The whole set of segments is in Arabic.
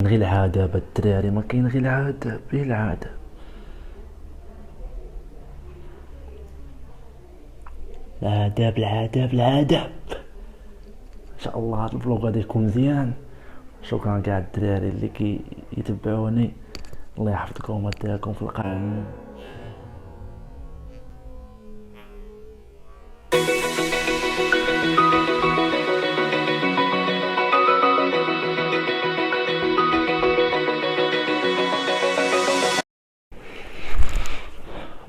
كاين غير العذاب الدراري، ما كاين غير العذاب، غير العذاب. العذاب العذاب العذاب. ان شاء الله هذا الفلوق غادي يكون مزيان. شكرا كاع الدراري اللي يتبعوني. الله يحفظكم ويديكم في القاع.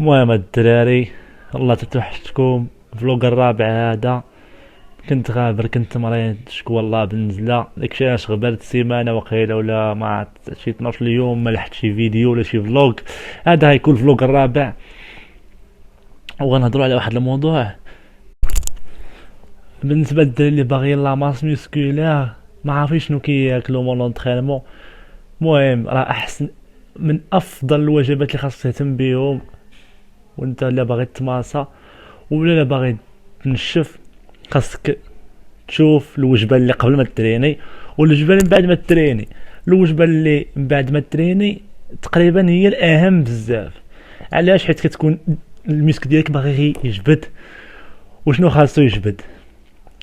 المهم الدراري، الله تتوحشتكم. فلوق الرابع هذا، كنت غابر، كنت مريض، شكوى الله بالنزله، داكشي علاش غبرت سيمانه وقيله ولا ما عرفت شي 12 اليوم ما لحقت شي فيديو ولا شي فلوق. هذا غيكون الفلوق الرابع، وغنهضروا على واحد الموضوع بالنسبه للدراري اللي باغيين لا ماس ميسكولير، ما عارفين شنو كياكلوا مون لونطرينمون. المهم راه احسن من افضل الوجبات اللي خاصك تهتم بهم وانت لا باغي تماسا ولا لا باغي تنشف. خاصك تشوف الوجبه اللي قبل ما تريني والوجبه اللي من بعد ما تريني. الوجبه اللي من بعد ما تريني تقريبا هي الاهم بزاف. علاش؟ حيت كتكون الميسك ديالك باغي غير يجبد. وشنو خاصو يجبد؟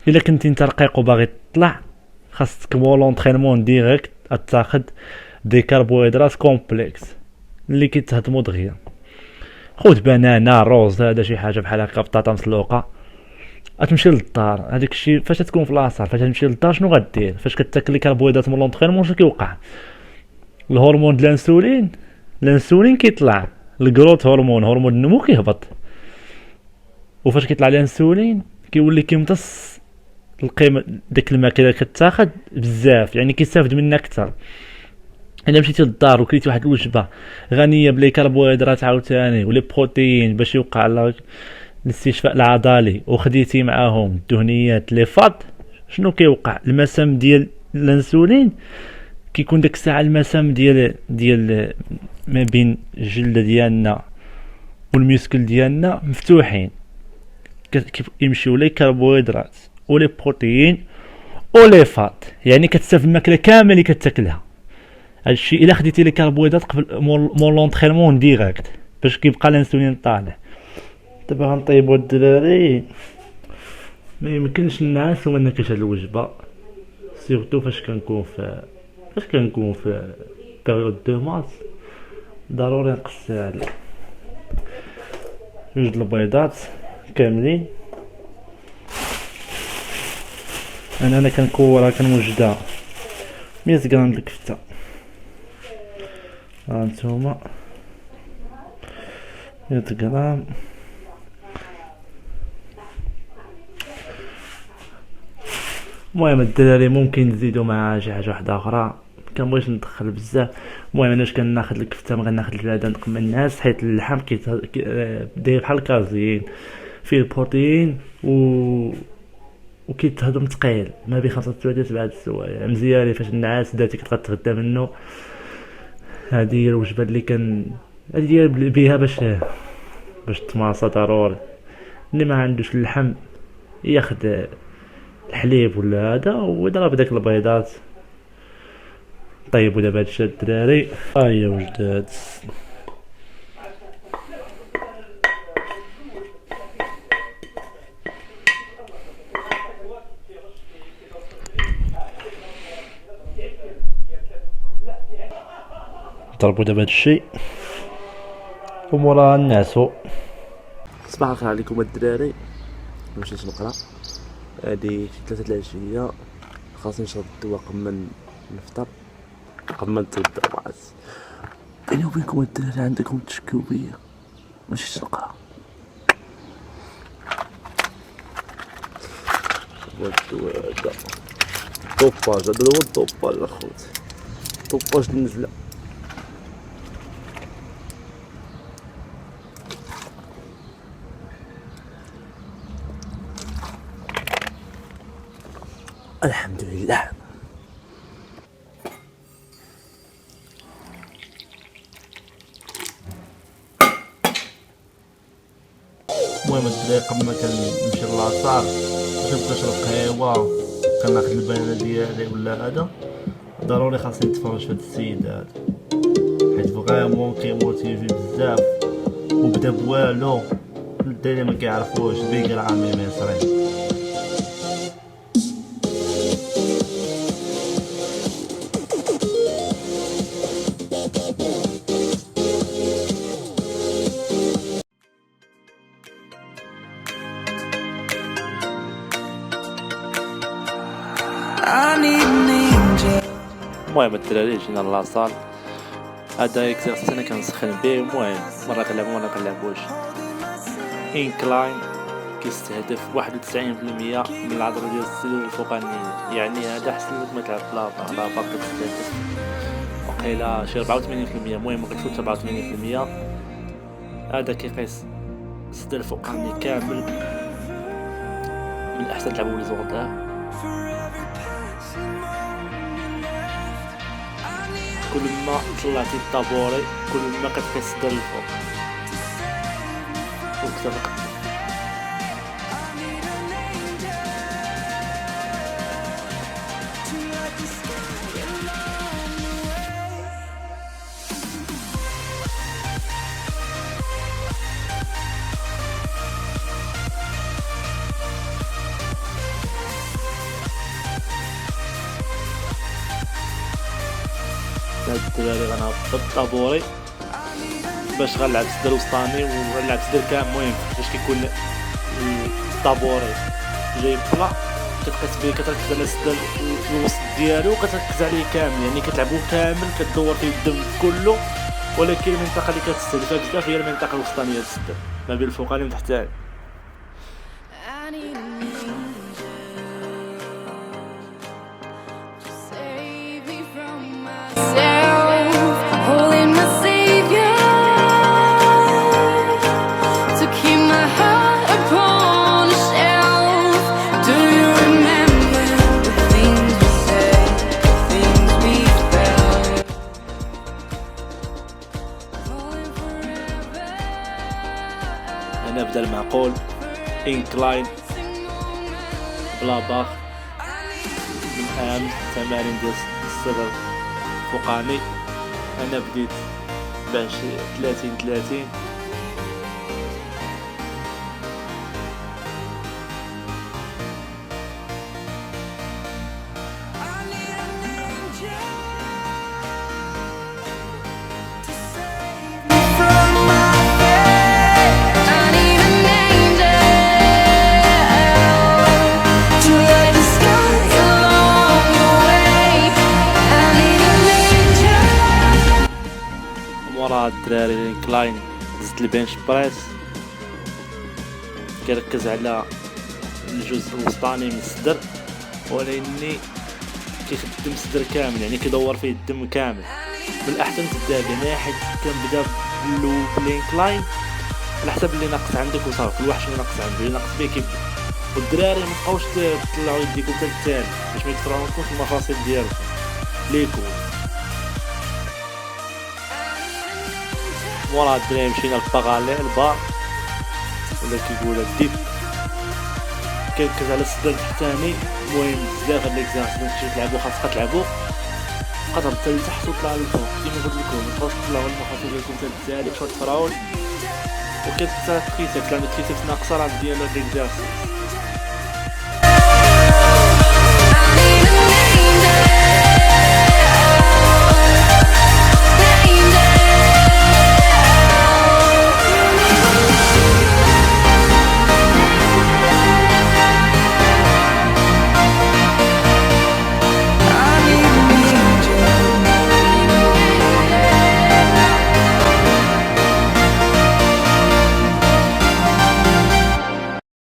الا كنتي انت رقيق وباغي تطلع، خاصك مول لونطرينمون ديريكت تاخد دي كربوهيدرات كومبلكس اللي كيتهضموا دغيا. خذ بنانه، روز، هذا شي حاجه بحال هكا، بطاطا مسلوقه. غتمشي للدار، هذاك الشيء فاش تكون في لاصال، فاش تمشي للدار شنو غدير؟ فاش كتاكل لي كربوهيدرات من لونطرينمون شنو كيوقع؟ الهرمون د الانسولين كيطلع، الكروت هرمون النمو كيهبط. وفاش كيطلع الانسولين كيولي كيمتص القيمه داك الماكله اللي كتاخد بزاف، يعني كيستافد منها اكثر. الا مشيتي للدار وكليتي واحد الوجبه غنيه بلي كربوهيدرات عاوتاني ولي بروتين باش يوقع الاستشفاء العضلي، وخديتي معاهم الدهنيات لي فات، شنو كيوقع؟ المسام ديال الانسولين كيكون ديك الساعه المسام ديال ما بين الجلد ديالنا والميسكل ديالنا مفتوحين، كيمشيو لي كربوهيدرات ولي بروتين ولي فات، يعني كتستافد الماكله كامله اللي كتاكلها. هادشي الا خديتي لي كربوهيدرات قبل مون لونطرينمون ديريكت باش كيبقى الانسولين طالع. دابا غنطيبو الدراري، ما يمكنش نعس وما ناكلش هاد الوجبه، سيرتو فاش كنكون في بيريود دو ماس. ضروري نقص على جوج البيضات كاملين. انا كنكورها كنوجدها 100 غرام د الكفته. هانتوما 100 غرام. المهم الدراري ممكن تزيدوا معها شي حاجه واحده اخرى، كنبغيش ندخل بزاف. المهم انا كناخذ الكفته، ما غناخذ البلادة من الناس، حيت اللحم داير بحال الكازين، فيه البروتين وكيتهضم ثقيل، ما بين 5 حتى 7 السوايع. مزيان فاش النعاس داتي كتغدى منه. هذه هي الوجبه اللي هذه ديال بها باش تماصى. ضروري اللي ما عندوش اللحم ياخذ الحليب ولا هذا ويضرب داك البيضات. طيبوا دابا هادشي الدراري. هي وجدات. ضربوا دابا هادشي ومورا نعسو. صباح الخير عليكم الدراري. مشيت نقرا، هادي 3 العشية، خاصني نشرب الدواء قبل ما نفطر، قبل ما نتغدى الراس. بيني وبينكم الدراري عندكم تشكيو بيا، ماشي نقرا. الدواء هذا طوباج، هذا هو الطوباج اخوتي، طوباج النزلة. الحمد لله. المهم الدراري قبل ما كنمشي لاصال باش نبقى نشرب قهوة، كناخد البنانة ديالي ولا هذا ضروري خاصني نتفرج في هاد السيد هذا، حيت فريمون كيموتيفي بزاف وبدا بوالو. الدراري ما كيعرفوش بيقرا عامي مصري. المهم الدراري جينا لاصال، هذا اكزرسيس انا كنسخن به. المهم مره كنلعبو مره كنلعبوش. انكلاين كيستهدف 91% من العضله ديال السلول الفوقانيه، يعني هذا احسن لك ما تلعب لا باق كتستهدف وقيلا شي 84%. المهم ما كتفوتش 84%. هذا كيقيس السدل الفوقاني كامل، من احسن تلعبو لي زونتير. كل ما طلعتي الطابوري كل ما كتقيس السدل الفوق وكتر. هاد الدراري غنهبط الطابوري باش غنلعب السدر وسطاني وغنلعب السدر كامل. المهم باش كيكون الطابوري جاي بطلع كتقيس بيه، كتركز على السدر الوسط ديالو وكتركز عليه كامل، يعني كتلعبو كامل كدور فيه الدم كله. ولكن المنطقه اللي كتستهدفها بزاف هي المنطقه الوسطانيه ديال السدر ما بين الفوقاني والتحتاني. نبدأ المعقول انكلاين بلا باخ من أهم تمارين ديال السدر الفوقاني. أنا بديت باش 30-30. ورا الدراري الانكلاين زدت البنش بريس، كيركز على الجزء الوسطاني من الصدر ولكني كيخدم الصدر كامل، يعني كيدور فيه الدم كامل. من الاحسن تبدا به حيت كنبدا بالانكلاين على حسب اللي ناقص عندك وصافي. كل واحد شنو ناقص عنده اللي ناقص به كيبدا. والدراري ما تبقاوش تطلعوا يديكم حتى الثاني باش ما يتفرعونكوش المفاصل ديالكم ليكم. ورا الدراري مشينا للباغالي البار ولا كيقولها الديب، كيركز على الصدر التحتاني. المهم بزاف هاد ليكزارسيس اللي تمشيو تلعبو خاصك تلعبو قدر حتى لتحت وطلع للفوق. كيما قلت لكم خاص تطلعوا المفاصل ديالكم حتى للتالي باش متفرعوش. وكتقيسك عندك كيسات ناقصه راه ديال هاد ليكزارسيس.